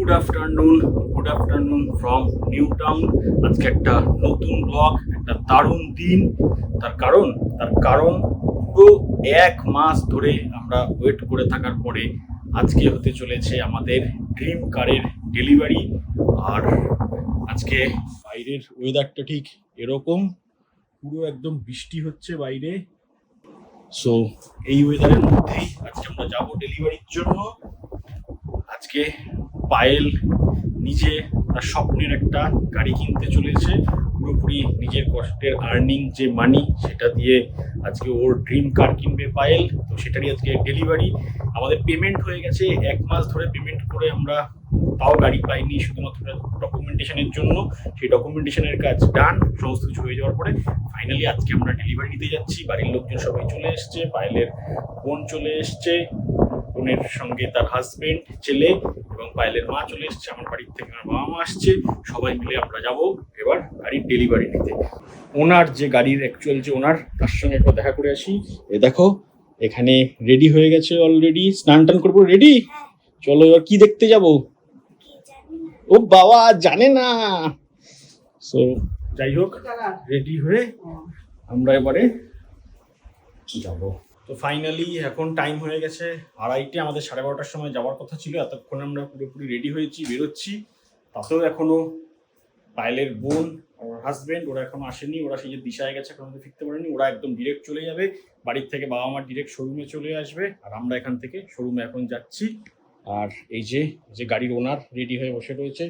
Good afternoon from new town. আজকে একটা নতুন ব্লগ, একটা দারুণ দিন। তার কারণ পুরো 1 মাস ধরে আমরা ওয়েট করে থাকার পরে আজকে হতে চলেছে আমাদের ড্রিম কারের ডেলিভারি। আর আজকে বাইরের ওয়েদারটা ঠিক এরকম, পুরো একদম বৃষ্টি হচ্ছে বাইরে। সো এই ওয়েদারের মধ্যেই আজকে আমরা যাবো ডেলিভারির জন্য। আজকে পায়েল নিজে তার স্বপ্নের একটা গাড়ি কিনতে চলেছে, পুরোপুরি নিজের কষ্টের আর্নিং যে মানি সেটা দিয়ে আজকে ওর ড্রিম কার কিনবে পায়েল। তো সেটারই আজকে ডেলিভারি। আমাদের পেমেন্ট হয়ে গেছে, 1 মাস ধরে পেমেন্ট করে আমরা তাও গাড়ি পাইনি, শুধুমাত্র ডকুমেন্টেশনের জন্য। সেই ডকুমেন্টেশনের কাজ ডান, সমস্ত কিছু হয়ে যাওয়ার পরে ফাইনালি আজকে আমরা ডেলিভারি নিতে যাচ্ছি। বাড়ির লোকজন সবাই চলে এসছে, পায়েলের বোন চলে এসছে, বোনের সঙ্গে তার হাজবেন্ড, ছেলে এবং পায়েলের মা চলে এসছে, আমার বাড়ির থেকে আমার বাবা মা আসছে। সবাই মিলে আমরা যাব এবার গাড়ির ডেলিভারি নিতে। ওনার যে গাড়ির অ্যাকচুয়াল যে ওনার, তার সঙ্গে একবার দেখা করে আসি। এ দেখো এখানে রেডি হয়ে গেছে অলরেডি, স্নান টান করবো রেডি। চলো এবার কি দেখতে যাব? ও বাবা জানে না। সো যাই হোক, রেডি হয়ে আমরা এবারে যাব। তো ফাইনালি এখন টাইম হয়ে গেছে 2:30, আমাদের 12:30টার সময় যাওয়ার কথা ছিল। এতক্ষণ আমরা পুরোপুরি রেডি হয়েছি, বেরোচ্ছি। তাতেও এখনো পায়েলের বোন আর হাজবেন্ড ওরা এখনো আসেনি। ওরা সেই যে দিশায় গেছে, এখন ফিরতে পারেনি। ওরা একদম ডিরেক্ট চলে যাবে বাড়ির থেকে, বাবা মার ডিরেক্ট শোরুমে চলে আসবে। আর আমরা এখান থেকে শোরুমে এখন যাচ্ছি। আর এই যে গাড়ির ওনার রেডি হয়ে বসে রয়েছে।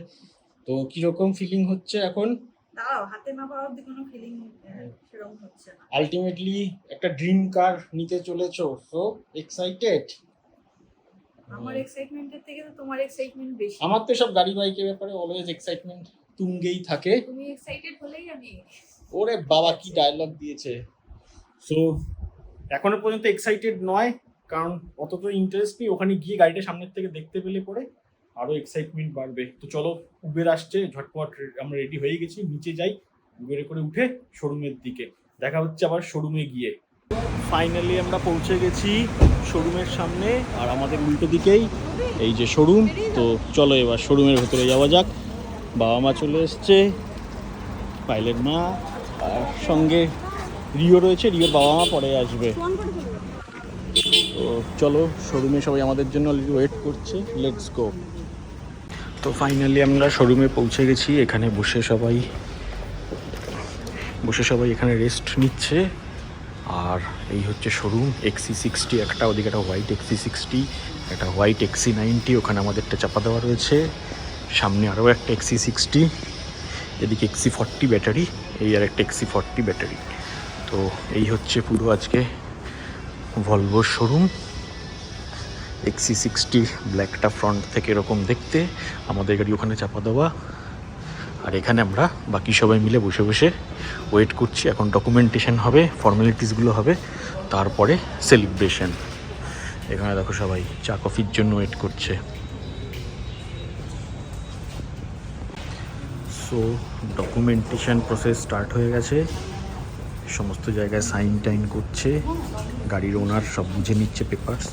তো কিরকম ফিলিং হচ্ছে এখন? হাতে না পাওয়ার দিকে কোনো ফিলিং সেরকম হচ্ছে না। আলটিমেটলি একটা ড্রিম কার নিতে চলেছো, সো এক্সাইটেড। আমার এক্সাইটমেন্টের থেকে তো তোমার এক্সাইটমেন্ট বেশি। আমার তো সব গাড়ি বাইকের ব্যাপারে অলওয়েজ এক্সাইটমেন্ট তুঙ্গেই থাকে। তুমি এক্সাইটেড হলেই আমি। ওরে বাবা কি ডায়লগ দিয়েছে। সো এখনো পর্যন্ত এক্সাইটেড নয়, কারণ অত তো ইন্টারেস্ট নেই। ওখানে গিয়ে গাড়িটা সামনের থেকে দেখতে পেলে পরে আরো এক্সাইটমেন্ট বাড়বে। তো চলো, উবের আসছে, ঝটপট আমরা রেডি হয়ে গেছি, নিচে যাই, উবেরে করে উঠে শোরুমের দিকে দেখা হচ্ছে আবার শোরুমে গিয়ে। ফাইনালি আমরা পৌঁছে গেছি শোরুমের সামনে, আর আমাদের উল্টো দিকেই এই যে শোরুম। তো চলো এবার শোরুমের ভেতরে যাওয়া যাক। বাবা মা চলে এসছে, পায়েলের মা, আর সঙ্গে রিও রয়েছে। রিওর বাবা মা পরে আসবে। তো চলো, শোরুমে সবাই আমাদের জন্য অলরেডি ওয়েট করছে। Let's go. তো ফাইনালি আমরা শোরুমে পৌঁছে গেছি। এখানে বসে সবাই এখানে রেস্ট নিচ্ছে। আর এই হচ্ছে শোরুম। XC60 একটা, ওদিকে একটা হোয়াইট XC60, একটা হোয়াইট XC90, ওখানে আমাদেরটা চাপা দেওয়া রয়েছে। সামনে আরও একটা XC60, এদিকে XC40 ব্যাটারি, এই আর একটা XC40 ব্যাটারি। তো এই হচ্ছে পুরো আজকে ভলভোর শোরুম। XC60 ব্ল্যাকটা ফ্রন্ট থেকে এরকম দেখতে, আমাদের গাড়ি ওখানে চাপা দেওয়া। আর এখানে আমরা বাকি সবাই মিলে বসে বসে ওয়েট করছি। এখন ডকুমেন্টেশন হবে, ফর্মালিটিসগুলো হবে, তারপরে সেলিব্রেশন। এখানে দেখো সবাই চা কফির জন্য ওয়েট করছে। সো ডকুমেন্টেশন প্রসেস স্টার্ট হয়ে গেছে, সমস্ত জায়গায় সাইন টাইন করছে, গাড়ির ওনার সব বুঝে নিচ্ছে পেপারস।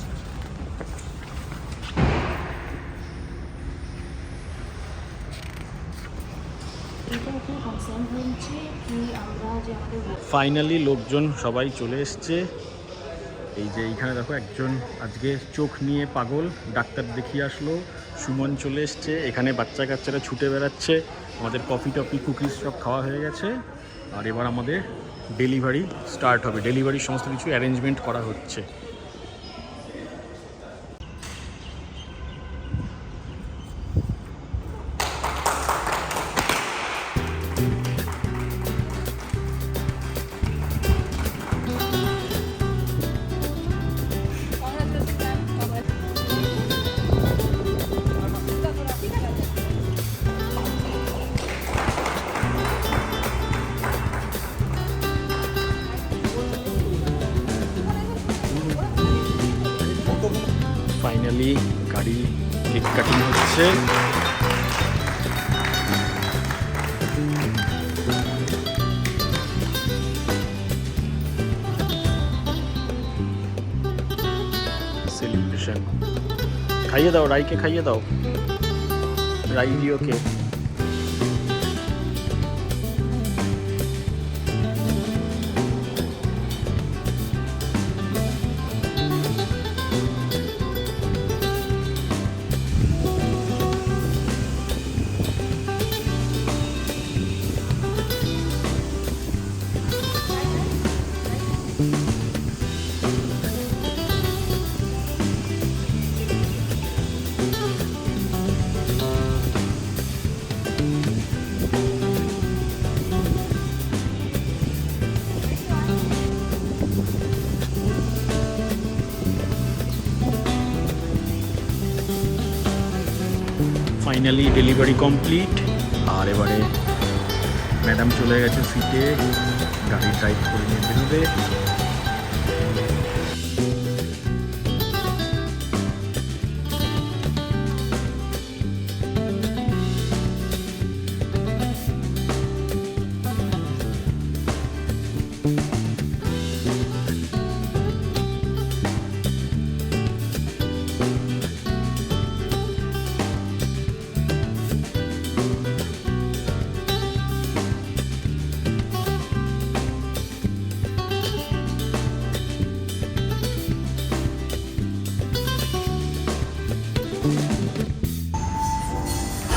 ফাইনালি লোকজন সবাই চলে এসছে। এই যে এইখানে দেখো একজন আজকে চোখ নিয়ে পাগল, ডাক্তার দেখিয়ে আসলো। সুমন চলে এসছে। এখানে বাচ্চা কাচ্চারা ছুটে বেড়াচ্ছে। আমাদের কফি টফি কুকিজ সব খাওয়া হয়ে গেছে। আর এবার আমাদের ডেলিভারি স্টার্ট হবে। ডেলিভারির সমস্ত কিছু অ্যারেঞ্জমেন্ট করা হচ্ছে। ফাইনালি গাড়ি কেক কাটিং হচ্ছে। সেলিব্রেশন। খাইয়ে দাও, রাইকে খাইয়ে দাও। রাইডিওকে। Finally delivery complete. আর এবারে ম্যাডাম চলে গেছে সিটে, গাড়ি ড্রাইভ করে নিয়ে বেরোবে।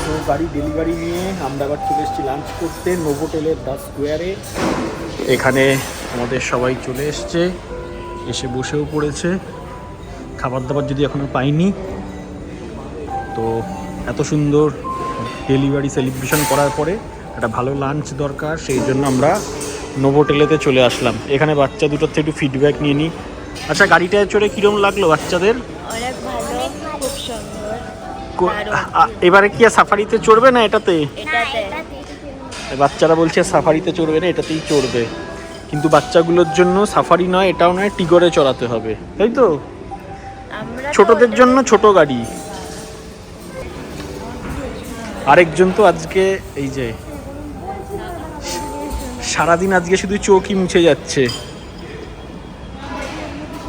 তো গাড়ি ডেলিভারি নিয়ে আমরা আবার চলে এসেছি লাঞ্চ করতে নোভোটেলের দ্য স্কোয়ারে। এখানে আমাদের সবাই চলে এসছে, এসে বসেও পড়েছে। খাবার দাবার যদি এখনও পাইনি, তো এত সুন্দর ডেলিভারি সেলিব্রেশন করার পরে একটা ভালো লাঞ্চ দরকার, সেই জন্য আমরা নোভোটেলেতে চলে আসলাম। এখানে বাচ্চা দুটোর থেকে একটু ফিডব্যাক নিয়ে নিই। আচ্ছা, গাড়িটায় চড়ে কীরকম লাগলো বাচ্চাদের? অনেক ভালো, খুব সুন্দর। এবারে কি আর সাফারিতে চড়বে না এটাতে? এটাতে বাচ্চারা বলছে সাফারিতে চড়বে না, এটাতেই চড়বে। কিন্তু বাচ্চাগুলোর জন্য সাফারি নয়, এটাও নয়, টিগরে চড়াতে হবে, তাই তো? আমরা ছোটদের জন্য ছোট গাড়ি। আরেকজন তো আজকে এই যে সারাদিন আজকে শুধু চোখই মুছে যাচ্ছে।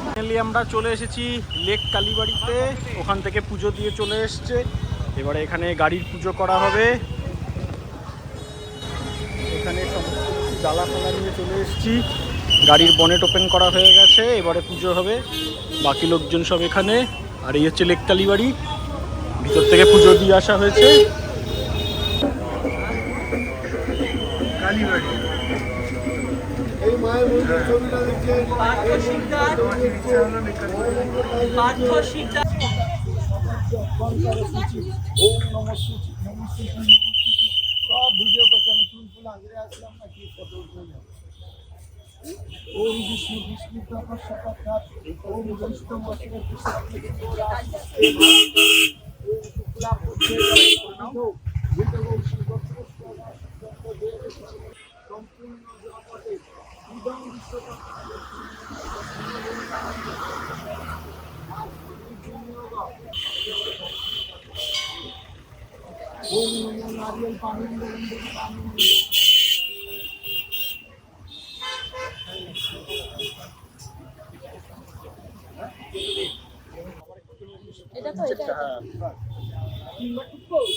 ফাইনালি আমরা চলে এসেছি লেক কালীবাড়িতে, ওখান থেকে পুজো দিয়ে চলে এসছে। এবারে এখানে গাড়ির পুজো করা হবে। এখানে সমস্ত কিছু ডালা ফালা নিয়ে চলে এসেছি, গাড়ির বনেট ওপেন করা হয়ে গেছে, এবারে পুজো হবে। বাকি লোকজন সব এখানে। আর এই হচ্ছে লেক কালীবাড়ি, ভিতর থেকে পুজো দিয়ে আসা হয়েছে। কালীবাড়ি এই মায়ের মন্দির ছবিটা দেখে সব ভিডিও করছে। আমি চুলফুল আগে আসলাম না, কি ফটো উঠে যাবে। ওম বিষ্ণু বিষ্ণু তপস্যা ওম বিষ্ণু মশলা সম্পূর্ণ জগতে ইদং বিশ্বকর্মা ওম নমো নারিয়েল পানি এটা তো এটা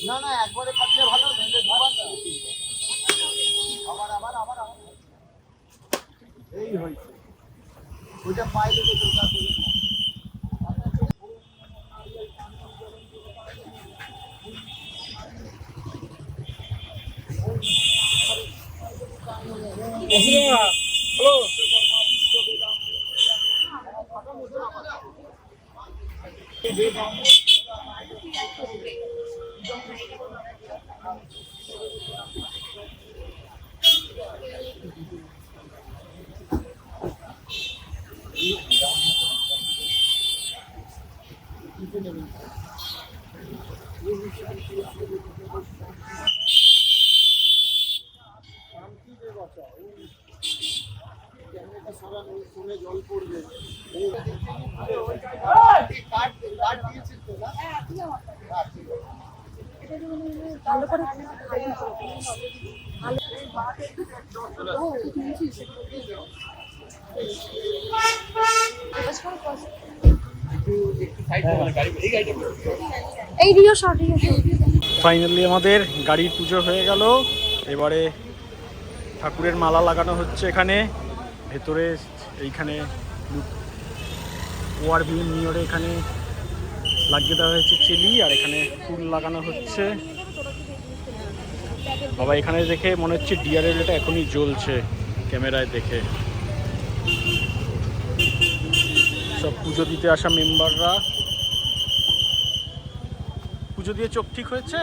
না না, একবারে থাকলে ভালো, নইলে ধরা না। আবার আবার আবার আবার এই হয়েছে, ওইটা পাইলে তো কাজ হবে না। জল পড়বে। ভালো করে এই রিও শট ফাইনালি আমাদের গাড়ির পুজো হয়ে গেল। এবারে ঠাকুরের মালা লাগানো হচ্ছে এখানে ভেতরে। এইখানে ওয়ার ভিউ নিয়রে এখানে লাগিয়ে দেওয়া হয়েছে চেলি, আর এখানে ফুল লাগানো হচ্ছে। বাবা এখানে দেখে মনে হচ্ছে ডিআরএল এটা এখনই জ্বলছে ক্যামেরায় দেখে। সব পুজো দিতে আসা মেম্বাররা পুজো দিয়ে চোখ ঠিক হয়েছে।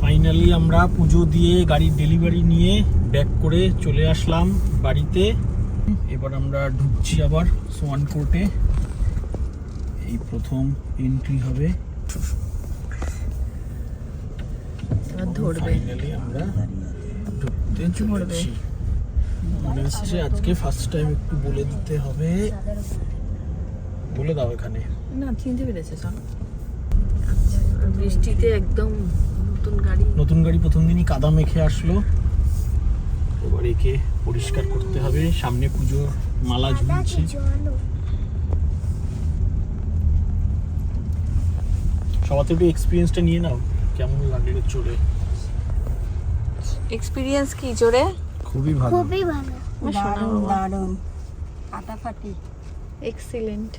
ফাইনালি আমরা পুজো দিয়ে গাড়ির ডেলিভারি নিয়ে ব্যাক করে চলে আসলাম বাড়িতে। এবার আমরা ঢুকছি আবার সোয়ান কোর্টে। এই প্রথম এন্ট্রি হবে, ফাইনালি আমরা ঢুকতে চলেছি। মনে হচ্ছে আজকে ফার্স্ট টাইম একটু বলে দিতে হবে। বলে দাও এখানে। না চিনতে পেরেছে সব। বৃষ্টিতে একদম নতুন গাড়ি প্রথম দিনই কাদা মেখে আসলো। এবার একে পরিষ্কার করতে হবে। সামনে পুজোর মালা ঝুলছে। সবার একটু এক্সপিরিয়েন্সটা নিয়ে নাও, কেমন লাগলো চলে। এক্সপিরিয়েন্স কি জোরে? খুবই ভালো, দারুণ ফাটাফাটি, এক্সিলেন্ট।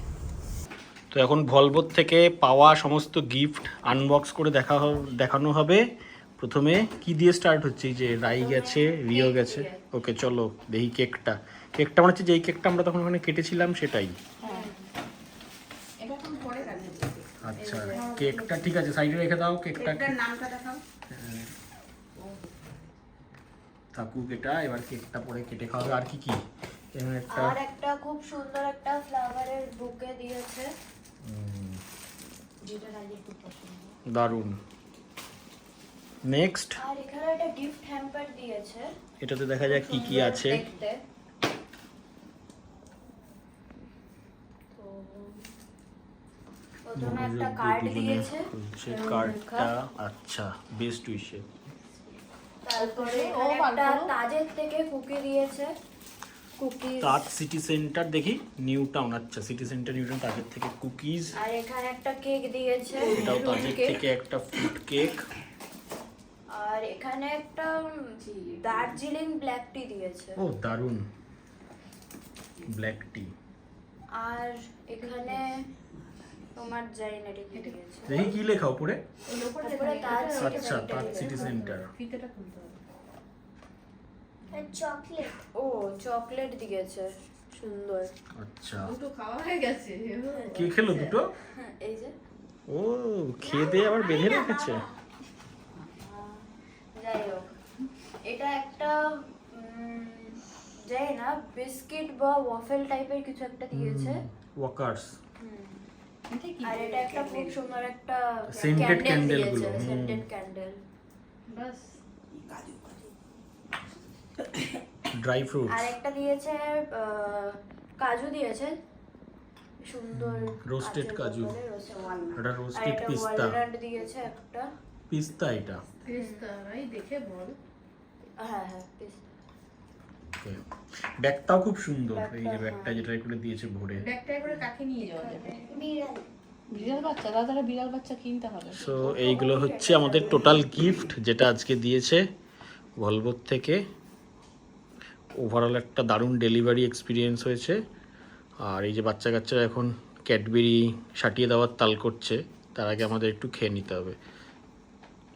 তো এখন ভলভোর থেকে পাওয়া সমস্ত গিফট আনবক্স করে দেখানো হবে। প্রথমে কি দিয়ে স্টার্ট হচ্ছে? এই যে রাই গেছে, রিও গেছে। ওকে চলো দেখি কেকটা। মনে হচ্ছে যেই কেকটা আমরা তখন ওখানে কেটেছিলাম সেটাই। আচ্ছা কেকটা ঠিক আছে, সাইডে রেখে দাও। কেকটার নামটা দেখাও। থাকুক এটা। এবার কেকটা পরে কেটে খাওয়া হবে। আর কি কি? আর একটা খুব সুন্দর একটা ফ্লাওয়ারের বুকে দিয়েছে, যেটা রাইজের খুব পছন্দ। দারুণ। নেক্সট আর এখানে একটা গিফট হ্যাম্পার দিয়েছে। এটাতে দেখা যাক কি কি আছে। দেখতে তো প্রথমে একটা কার্ড দিয়েছে। কার্ডটা আচ্ছা বেস্ট উইশে। তারপরে একটা তাজের থেকে কুকি দিয়েছে। কুকিজ। তাজ সিটি সেন্টার দেখি, নিউ টাউন। আচ্ছা সিটি সেন্টার নিউ টাউন, তাজের থেকে কুকিজ। আর এখানে একটা কেক দিয়েছে, এটাও তাজের থেকে একটা ফ্রুট কেক। আর এখানে একটা দার্জিলিং ব্ল্যাক টি দিয়েছে। ও দারুন, ব্ল্যাক টি। আর এখানে তোমার জাইনারি দিয়েছে। দেখি কি লেখা উপরে। তারপরে তাজ আচ্ছা তাজ সিটি সেন্টার। চকলেট। ও চকলেট দিয়েছে, সুন্দর। আচ্ছা দুটো খাওয়া হয়ে গেছে। কে খেলো দুটো? এই যে ও খেয়ে দিয়ে আবার বেঁধে রেখেছে। যাই হোক, এটা একটা যাই না বিস্কিট বা ওয়াফেল টাইপের কিছু একটা দিয়েছে। ওয়াকার্স। আর এটা একটা খুব সুন্দর একটা Scented candle গুলো। Scented candle. বাস ড্রাই ফ্রুটস। আর একটা দিয়েছে কাজু দিয়েছে, সুন্দর রোস্টেড কাজু। এটা আর রোস্টেড একটা পিস্তা। ওয়ালনাট দিয়েছে একটা। পিস্তা এটা। পিস্তা ভাই দেখে বল। হ্যাঁ হ্যাঁ পিস্তা। ব্যাগটাও খুব সুন্দর। এই যে ব্যাগটা যেটা করে দিয়েছে ভরে। ব্যাগটা করে কাকে নিয়ে যাওয়া যাবে? বিড়াল। বিড়াল বাচ্চা, দাদারা বিড়াল বাচ্চা কিনতে হবে। সো এইগুলো হচ্ছে আমাদের টোটাল গিফট যেটা আজকে দিয়েছে ভলভোর থেকে। ওভারঅল একটা দারুণ ডেলিভারি এক্সপিরিয়েন্স হয়েছে। আর এই যে বাচ্চা কাচ্চারা এখন ক্যাডবেরি সাটিয়ে দেওয়ার তাল করছে, তার আগে আমাদের একটু খেয়ে নিতে হবে।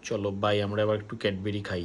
চলো বাই, আমরা এবার একটু ক্যাডবেরি খাই।